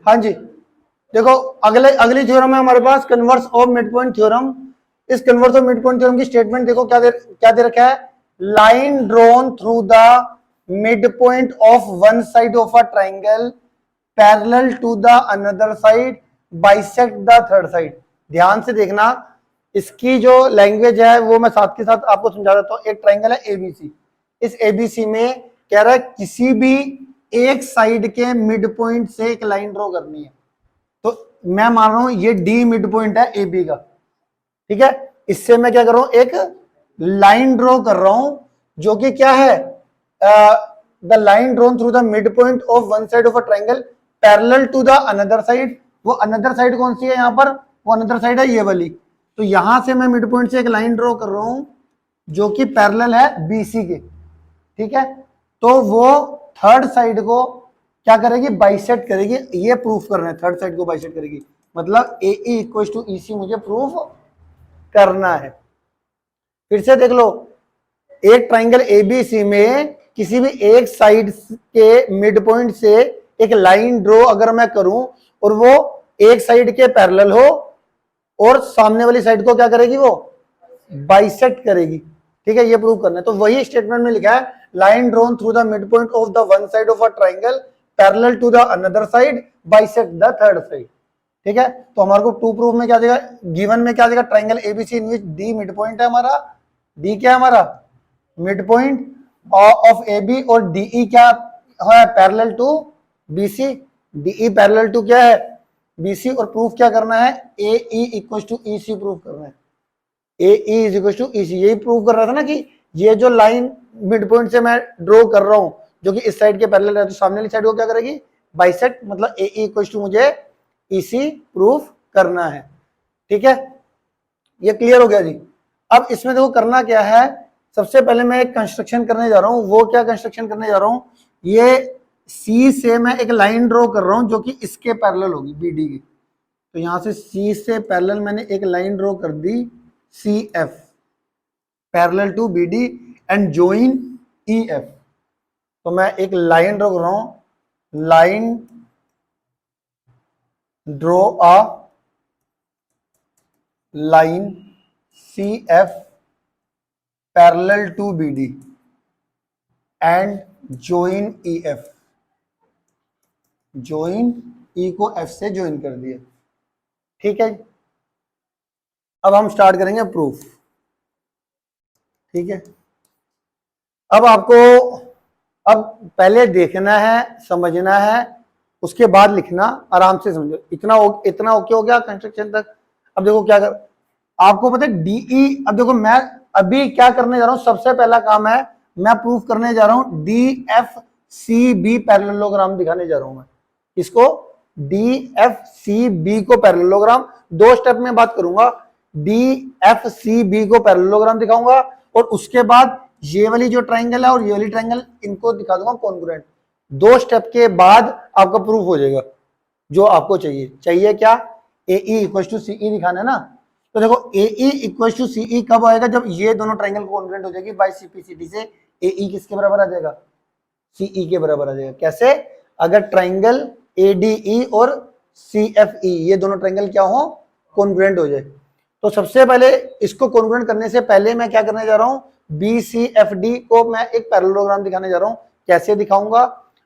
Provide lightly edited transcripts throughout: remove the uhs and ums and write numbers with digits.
हाँ जी, देखो अगली थ्योरम है हमारे पास converse of mid point theorem. इस converse of mid point theorem की स्टेटमेंट देखो क्या दे रखा है, line drawn through the mid point of one side of a triangle parallel to the another side bisect the third side. ध्यान से देखना, इसकी जो लैंग्वेज है वो मैं साथ के साथ आपको समझा देता हूं। एक ट्राइंगल है एबीसी, इस एबीसी में कह रहा है किसी भी एक साइड के मिड पॉइंट से एक लाइन ड्रॉ करनी है। तो मैं मान रहा हूं ये डी मिड पॉइंट है ए बी का, ठीक है। इससे मैं क्या कर रहा हूं, एक लाइन ड्रॉ कर रहा हूं जो कि क्या है, the line drawn through the mid point of one side of a triangle parallel to the another side. वो अनदर साइड कौन सी है यहां पर, वो अनदर साइड है ये वाली। तो यहां से मैं मिड पॉइंट से एक लाइन ड्रॉ कर रहा हूं जो कि पैरेलल है बीसी के, ठीक है। तो वो थर्ड साइड को क्या करेगी, बाइसेक्ट करेगी। ये प्रूफ करना है, थर्ड साइड को बाइसेक्ट करेगी, मतलब ए इक्वल टू ई सी मुझे प्रूफ करना है। फिर से देख लो, एक ट्राइंगल एबीसी में किसी भी एक साइड के मिड पॉइंट से एक लाइन ड्रॉ अगर मैं करूं और वो एक साइड के पैरेलल हो और सामने वाली साइड को क्या करेगी, वो बाइसेक्ट करेगी, ठीक है। ये प्रूव करना है। तो वही स्टेटमेंट में लिखा है, line drawn through the mid point of the one side of a triangle parallel to the another side bisect the third side, ठीक है। तो हमारे को टू प्रूफ में क्या देगा, गिवन में क्या देगा, triangle ABC in which D mid point है हमारा, डी क्या है हमारा mid point of A B, और डीई क्या है, parallel to BC. DE parallel to क्या है, बीसी। और प्रूफ क्या करना है, A E equal to E C proof करना है। A E is equal to E C, यही प्रूव कर रहा था ना कि ये जो लाइन मिड पॉइंट से मैं ड्रॉ कर रहा हूं जो कि इस साइड के पैरेलल है, तो सामने वाली साइड को क्या करेगी, बाइसेक्ट, मतलब ए ई इक्वल टू मुझे ई सी प्रूफ करना है, ठीक है। ये क्लियर हो गया जी। अब इसमें देखो करना क्या है, सबसे पहले मैं एक कंस्ट्रक्शन करने जा रहा हूं। वो क्या कंस्ट्रक्शन करने जा रहा हूं, ये सी से मैं एक लाइन ड्रॉ कर रहा हूं जो कि इसके पैरेलल होगी बीडी की। तो यहां से सी से पैरेलल मैंने एक लाइन ड्रॉ कर दी, C F parallel to B D and join E F. तो मैं एक लाइन ड्रॉ कर रहा हूं, line draw a line C F parallel to B D and join E F. Join E को एफ से जॉइन कर दिया, ठीक है। अब हम स्टार्ट करेंगे प्रूफ, ठीक है। अब आपको अब पहले देखना है, समझना है, उसके बाद लिखना, आराम से समझो। इतना ओके हो गया कंस्ट्रक्शन तक। अब देखो क्या कर, आपको पता है डीई, अब देखो मैं अभी क्या करने जा रहा हूं, सबसे पहला काम है मैं प्रूफ करने जा रहा हूं D F C B parallelogram दिखाने जा रहा हूं मैं। इसको डी एफ सी बी को पैरेललोग्राम, दो स्टेप में बात करूंगा। डी एफ सी बी को पैरेललोग्राम दिखाऊंगा और उसके बाद ये वाली जो ट्राइंगल है और ये वाली ट्राइंगल, इनको दिखा दूंगा कॉन्ग्रुएंट। दो स्टेप के बाद आपका प्रूफ हो जाएगा जो आपको चाहिए क्या, ए ई इक्वल टू सी ई दिखाना है ना। तो देखो ए ई इक्वल टू सी ई कब आएगा, जब ये दोनों ट्राइंगल कॉन्ग्रुएंट हो जाएगी बाय सीपीसीटी से। ए ई किसके बराबर आ जाएगा, सी ई के बराबर आ जाएगा। कैसे, अगर ट्राइंगल ए डी ई और सी एफ ई ये दोनों ट्राइंगल क्या हो, कॉन्ग्रुएंट हो जाए। तो सबसे पहले इसको कॉन्ग्रुएंट करने से पहले मैं क्या करने जा रहा हूं, बी सी एफ डी को मैं एक पैरेललोग्राम दिखाने जा रहा हूं। कैसे दिखाऊंगा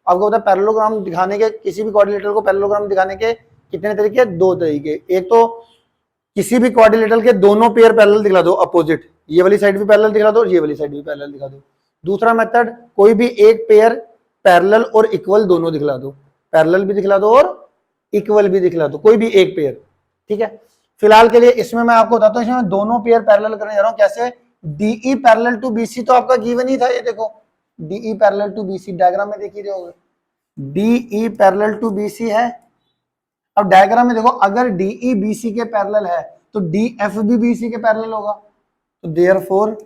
आपको पता है, पैरेललोग्राम दिखाने के, किसी भी क्वाड्रिलेटरल को पैरेललोग्राम दिखाने के कितने तरीके, दो तरीके। एक तो किसी भी क्वाड्रिलेटरल के दोनों पेयर पैरेलल दिखला दो अपोजिट, ये वाली साइड भी पैरेलल दिखला दो और ये वाली साइड भी पैरेलल दिखा दो। दूसरा मेथड, कोई भी एक पेयर पैरेलल और इक्वल दोनों दिखला दो, पैरेलल भी दिखला दो और इक्वल भी दिखला दो, कोई भी एक पेयर, ठीक है। फिलहाल के लिए इसमें मैं आपको बताता हूं, इसमें दोनों पेयर पैरेलल करने जा रहा हूं। कैसे, डीई पैरेलल टू बीसी तो आपका गिवन ही था, ये देखो DE parallel to BC, diagram में देख ही रहे होगे, डीई पैरेलल टू बीसी है। अब डायग्राम में देखो, अगर डीई बीसी के पैरेलल है तो डीएफ भी बीसी के पैरेलल होगा, तो therefore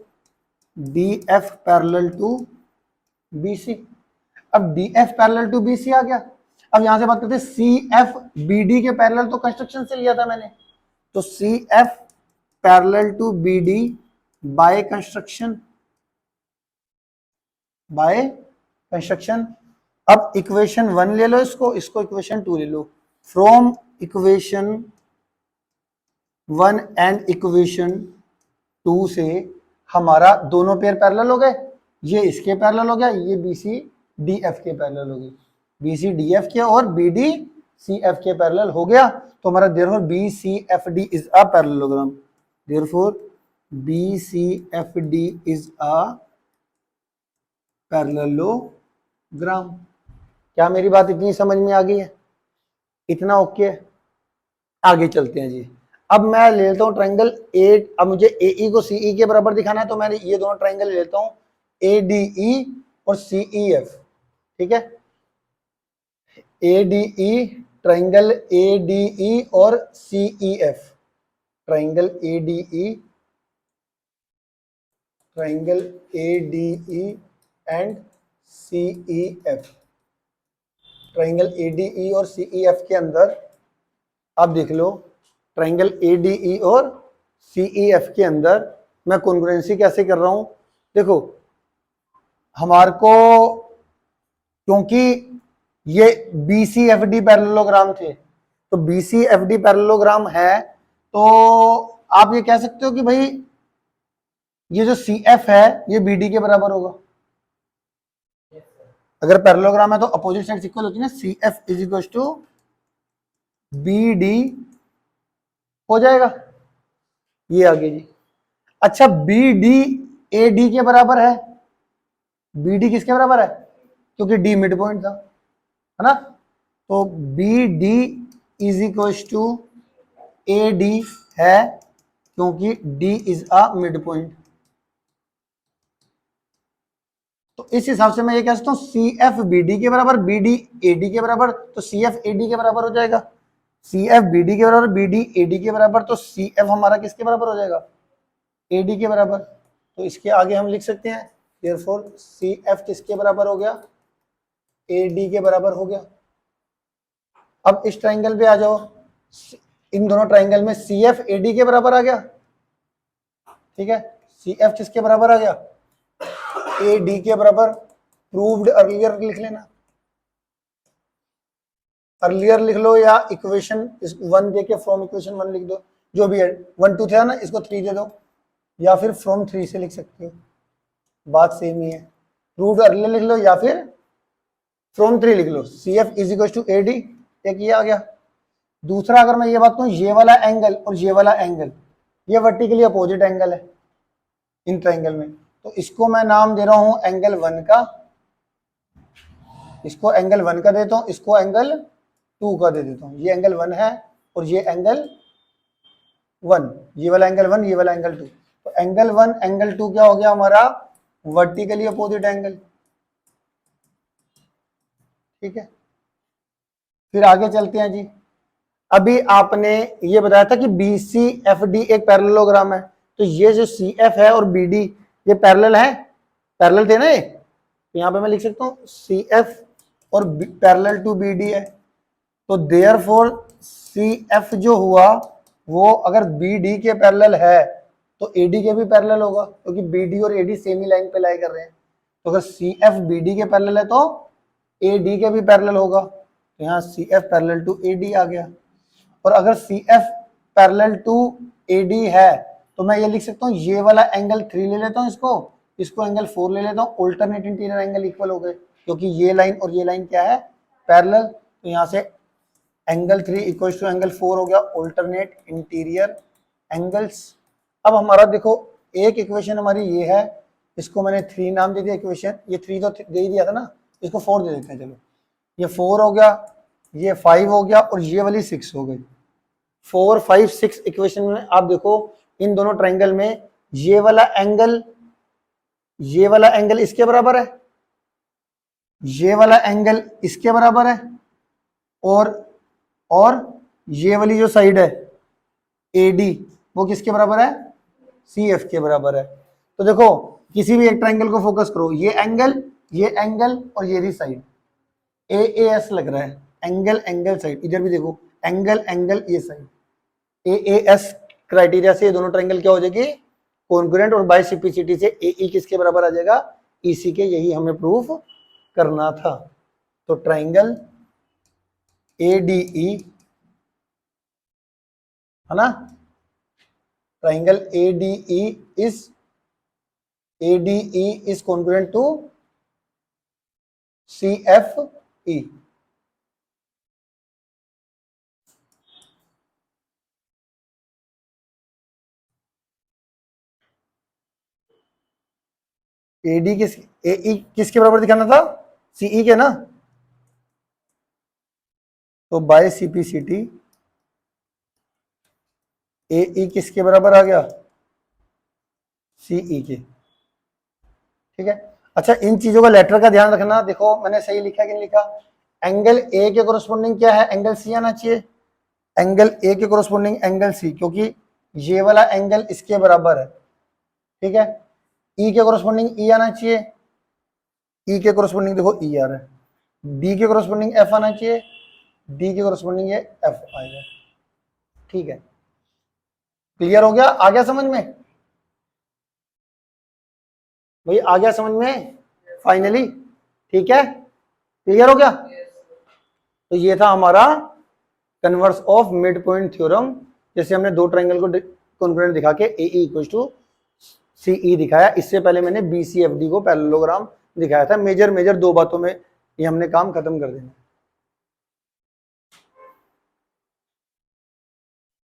DF parallel to BC. अब डीएफ पैरेलल टू बीसी आ गया। अब यहां से बात करते हैं सी एफ बीडी के पैरेलल, तो कंस्ट्रक्शन से लिया था मैंने, तो C F parallel to BD by construction, by construction. अब इक्वेशन 1 ले लो, इसको इक्वेशन 2 ले लो। फ्रॉम इक्वेशन 1 एंड इक्वेशन 2 से हमारा दोनों पेयर पैरेलल हो गए, ये इसके पैरेलल हो गया, ये बी सी डी एफ के पैरेलल हो गए, बी सी डी एफ के और बी डी सी एफ के पैरेलल हो गया। तो हमारा therefore B C F D is a parallelogram, therefore B C F D is a parallelogram. क्या मेरी बात इतनी समझ में आ गई है? इतना ओके है? आगे चलते हैं जी। अब मैं ले लेता हूं ट्रायंगल ए, अब मुझे ए ई को सी ई के बराबर दिखाना है, तो मैं ये दोनों ट्रायंगल ले लेता हूं, ए डी ई और सी ई एफ। ठीक है, A D E, triangle A D E और C E F, triangle A D E, triangle A D E and C E F. Triangle A D E और C E F के अंदर आप देख लो, triangle A D E और C E F के अंदर मैं कॉन्ग्रुएंसी कैसे कर रहा हूं। देखो हमारे को, क्योंकि ये B C F D parallelogram थे, तो B C F D parallelogram है, तो आप ये कह सकते हो कि भाई ये जो सी एफ है ये बी डी के बराबर होगा। अगर पैरेललोग्राम है तो अपोजिट साइड इक्वल होती है ना, C F is equal to B D हो जाएगा। ये आगे जी, अच्छा बी डी ए डी के बराबर है, बी डी किसके बराबर है? क्योंकि डी मिड पॉइंट था, है ना, तो B D is equal to A D है, क्योंकि D is a mid point. तो इस हिसाब से मैं ये कह सकता हूं सी एफ बी डी के बराबर, बी डी ए डी के बराबर, तो सी एफ ए डी के बराबर हो जाएगा, सी एफ बी डी के बराबर, बी डी ए डी के बराबर, तो सी एफ हमारा किसके बराबर हो जाएगा? ए डी के बराबर। तो इसके आगे हम लिख सकते हैं देयरफॉर सी एफ किसके बराबर हो गया? ए डी के बराबर हो गया। अब इस ट्रायंगल पे आ जाओ, इन दोनों ट्रायंगल में सी एफ ए डी के बराबर आ गया, ठीक है, सी एफ किसके बराबर आ गया? ए डी के बराबर। प्रूव्ड अर्लियर लिख लेना, अर्लियर लिख लो, या इक्वेशन 1 दे के फ्रॉम इक्वेशन 1 लिख दो, जो भी है। 1 2 था ना, इसको 3 दे दो, या फिर फ्रॉम 3 से लिख सकते हो, बात सेम ही है। प्रूव्ड अर्लियर लिख लो या फिर फ्रॉम 3 लिख लो। C F is equal to A D, एक ये आ गया। दूसरा अगर मैं ये बात कहूँ, ये वाला एंगल और ये वाला एंगल ये वर्टिकली अपोजिट एंगल है इन ट्रायंगल में, तो इसको मैं नाम दे रहा हूं एंगल 1 का, इसको एंगल 1 का देता हूं, इसको एंगल 2 का दे देता हूं। ये एंगल 1 है और ये एंगल 1, ये वाला एंगल 1, ये वाला एंगल 2। तो एंगल 1 एंगल 2 क्या हो गया हमारा? Vertically opposite angle. ठीक है, फिर आगे चलते हैं जी। अभी आपने ये बताया था कि बी सी एफ डी एक पैरेललोग्राम है, तो ये जो सी एफ है और बी डी ये पैरेलल है, पैरेलल थे ना ये, तो यहाँ पे मैं लिख सकता हूँ सी एफ और पैरेलल टू बी डी है। तो देयरफॉर सी एफ जो हुआ वो अगर बी डी के पैरेलल है तो ए डी के भी पैरेलल होगा, क्योंकि बी डी और A D same he line पे लाई कर रहे हैं। तो अगर सी एफ बी डी के पैरेलल है तो ए डी के भी पैरेलल होगा, तो यहाँ C F parallel to A D आ गया। और अगर C F parallel to A D है तो मैं ये लिख सकता हूँ, ये वाला एंगल 3 ले लेता हूँ, इसको एंगल 4 ले लेता हूँ, ऑल्टरनेट इंटीरियर एंगल इक्वल हो गए, क्योंकि ये लाइन और ये लाइन क्या है? पैरेलल। तो यहाँ से एंगल 3 इक्वल टू एंगल 4 हो गया, ऑल्टरनेट इंटीरियर एंगल्स। अब हमारा देखो एक इक्वेशन हमारी ये है, इसको मैंने 3 नाम दे दिया इक्वेशन, ये 3 तो दे ही दिया था ना, इसको 4 दे देते हैं। चलो ये 4 हो गया, ये 5 हो गया और ये वाली 6 हो गई। 4 5 6 इक्वेशन में आप देखो इन दोनों ट्रायंगल में ये वाला एंगल इसके बराबर है, ये वाला एंगल इसके बराबर है, और ये वाली जो साइड है AD वो किसके बराबर है? CF के बराबर है। तो देखो किसी भी एक ट्रायंगल को फोकस करो, ये एंगल और ये साइड AAS लग रहा है, एंगल साइड। इधर भी देखो एंगल ये साइड AAS क्राइटेरिया से ये दोनों ट्रायंगल क्या हो जाएगी? कॉन्ग्रुएंट। और बाइसिपिसिटी से AE किसके बराबर आ जाएगा? EC के। यही हमें प्रूफ करना था। तो ट्रायंगल ADE है ना। Triangle ADE is congruent to CFE। AD AE किसके बराबर दिखाना था? CE के ना। तो बाय CPCT AE किसके बराबर आ गया? CE के। ठीक है। अच्छा, इन चीजों का लेटर का ध्यान रखना। देखो मैंने सही लिखा कि नहीं लिखा। एंगल ए के कोरस्पोंडिंग क्या है? एंगल सी आना चाहिए। एंगल ए के कोरस्पोंडिंग एंगल सी, क्योंकि ये वाला एंगल इसके बराबर है। ठीक है। ई के कोरस्पोंडिंग ई आना चाहिए। ई के कोरस्पोंडिंग देखो ई आ रहा है। डी के कोरस्पोंडिंग एफ आना चाहिए। डी के कोरस्पोंडिंग ये एफ आएगा। ठीक है, क्लियर हो गया? आ गया समझ में भाई? आ गया समझ में फाइनली? ठीक है, क्लियर हो गया? तो ये था हमारा converse of mid point theorem. जैसे हमने दो ट्रायंगल को कॉन्ग्रुएंट दिखा के AE इक्वल टू CE दिखाया। इससे पहले मैंने BCFD को पैरेललोग्राम दिखाया था। मेजर दो बातों में ये हमने काम खत्म कर देना।